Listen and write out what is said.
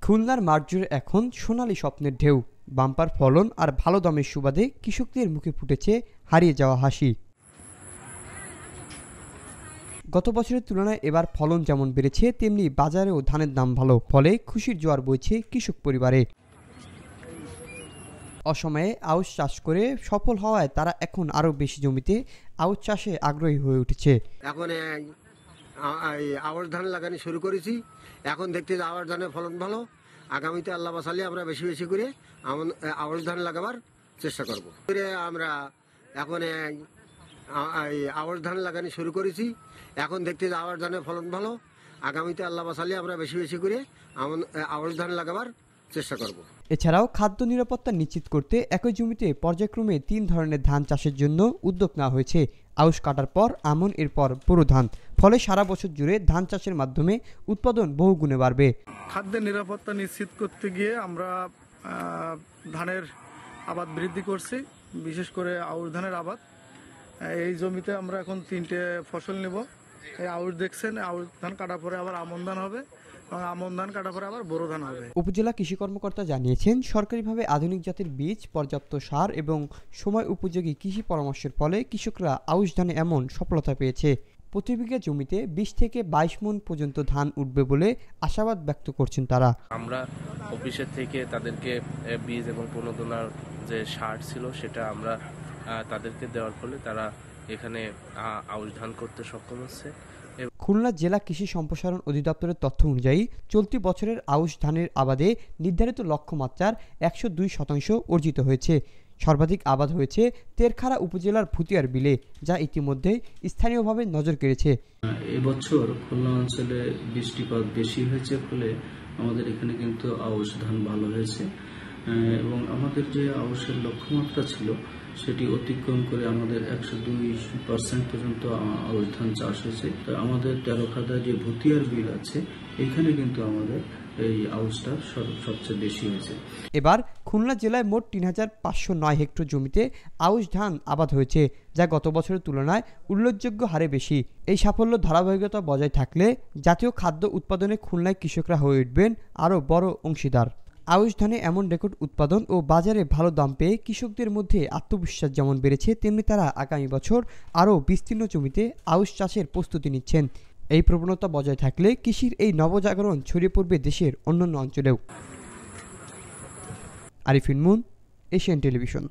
খুলনার মাঠ জুড়ে এখন সোনালী স্বপ্নের ঢেউ। বাম্পার ফলন আর ভালো দামের সুবাদে কৃষকদের মুখে ফুটেছে হারিয়ে যাওয়া হাসি। গত বছরের তুলনায় এবার ফলন যেমন বেড়েছে, তেমনি বাজারেও ধানের দাম ভালো, ফলে খুশির জোয়ার বইছে কৃষক পরিবারে। অসময়ে আউশ চাষ করে সফল হওয়ায় তারা এখন আরও বেশি জমিতে আউশ চাষে আগ্রহী হয়ে উঠেছে। এখন আউশ ধান লাগানো শুরু করেছি। এখন দেখতে যে আউশ ধানের ফলন ভালো। আগামীতে আল্লাহ বাসালে আমরা বেশি বেশি করে আউশ ধান লাগাবার চেষ্টা করব। আমরা এখন আউশ ধান লাগানো শুরু করেছি। এখন দেখতে যে আউশ ধানের ফলন ভালো। আগামীতে আল্লাহ বাসালে আমরা বেশি বেশি করে আউশ ধান লাগাবার চেষ্টা করব। এছাড়াও খাদ্য নিরাপত্তা নিশ্চিত করতে একই জমিতে পর্যায়ক্রমে 3 ধরনের ধান চাষের জন্য উদ্যোগ নেওয়া হয়েছে। আউশ কাটার পর আমন, এরপর বোরো ধান। ফলে সারা বছর জুড়ে ধান চাষের মাধ্যমে উৎপাদন বহুগুণে বাড়বে। খাদ্যের নিরাপত্তা নিশ্চিত করতে গিয়ে আমরা ধানের আবাদ বৃদ্ধি করছি, বিশেষ করে আউশ ধানের আবাদ। এই জমিতে আমরা এখন 3টে ফসল নেব। এই আউশ দেখছেন, আউশ ধান কাটার পরে আবার আমন ধান হবে, আমন ধান কাটার পরে আবার বোরো ধান হবে। উপজেলা কৃষি কর্মকর্তা জানিয়েছেন, সরকারিভাবে আধুনিক জাতের বীজ, পর্যাপ্ত সার এবং সময় উপযোগী কৃষি পরামর্শের ফলে কৃষকরা আউশ ধানে এমন সফলতা পেয়েছে। প্রতি বিঘা জমিতে 20 থেকে 22 মণ পর্যন্ত ধান উঠবে বলে আশাবাদ ব্যক্ত করছেন তারা। আমরা অফিসের থেকে তাদেরকে বীজ এবং প্রণোদনার যে সার ছিল সেটা আমরা তাদেরকে দেওয়ার ফলে তারা এখানে আউশ ধান করতে সক্ষম হচ্ছে। খুলনা জেলা কৃষি সম্প্রসারণ অধিদপ্তরের তথ্য অনুযায়ী চলতি বছরের আউশ ধানের আবাদে নির্ধারিত লক্ষ্যমাত্রার 102% অর্জিত হয়েছে। সর্বাধিক আবাদ হয়েছে তেরখাড়া উপজেলার ভুতিয়ার বিলে, যা ইতিমধ্যেই স্থানীয়ভাবে নজর কেড়েছে। এবছর খুলনা অঞ্চলে বৃষ্টিপাত বেশি হয়েছে ফলে আমাদের এখানে কিন্তু আউশ ধান ভালো হয়েছে এবং আমাদের যে আউশের লক্ষ্যমাত্রা ছিল সেটি অতিক্রম করে আমাদের 102% পর্যন্ত আউশ ধান চাষ হয়েছে। আমাদের তেরখাদা যে ভুতিয়ার বিল আছে এখানে কিন্তু আমাদের এই আউশটা সবচেয়ে বেশি হয়েছে। এবার খুলনা জেলায় মোট 3509 হেক্টর জমিতে আউশ ধান আবাদ হয়েছে, যা গত বছরের তুলনায় উল্লেখযোগ্য হারে বেশি। এই সাফল্য ধারাবাহিকতা বজায় থাকলে জাতীয় খাদ্য উৎপাদনে খুলনায় কৃষকরা হয়ে উঠবেন আরও বড় অংশীদার। আউশ ধানে এমন রেকর্ড উৎপাদন ও বাজারে ভালো দাম পেয়ে কৃষকদের মধ্যে আত্মবিশ্বাস যেমন বেড়েছে, তেমনি তারা আগামী বছর আরও বিস্তীর্ণ জমিতে আউশ চাষের প্রস্তুতি নিচ্ছেন। এই প্রবণতা বজায় থাকলে কৃষির এই নবজাগরণ ছড়িয়ে পড়বে দেশের অন্যান্য অঞ্চলেও। Arifin moon, Asian television.